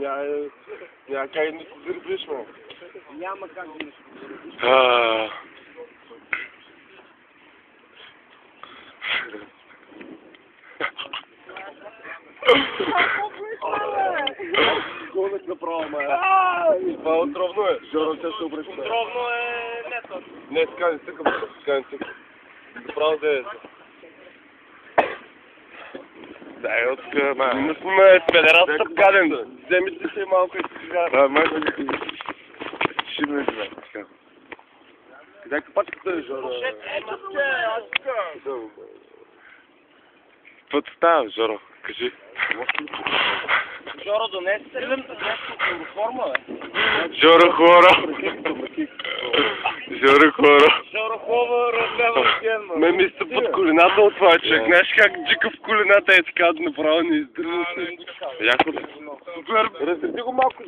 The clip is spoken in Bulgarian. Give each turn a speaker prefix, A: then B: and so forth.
A: Няма как да се дърбиш, ме.
B: Няма как да не се
A: Гонът направо, ме. Това отровно е. Жоро, тя ще обръща.
B: Отровно е лето.
A: Не, така не стъкам. Направо да е.
C: Дай от къма.
A: Не сме педерас стъпкаден. Вземите си малко и сега.
C: Да, майко не си. Ще ме живе.
A: Дай капачката е, Жоро.
C: Какво ти става, Жоро? Кажи.
B: Жоро, донесе нещо хлороформа, бе.
C: Жоро хора. Жоро хора.
B: Жоро хова разгледа генма.
A: Ме ми сте под колената от това човек. Знаеш как джика в колената е така направо не издържа.
C: Яко ли?
A: Супер. Разреди го малко.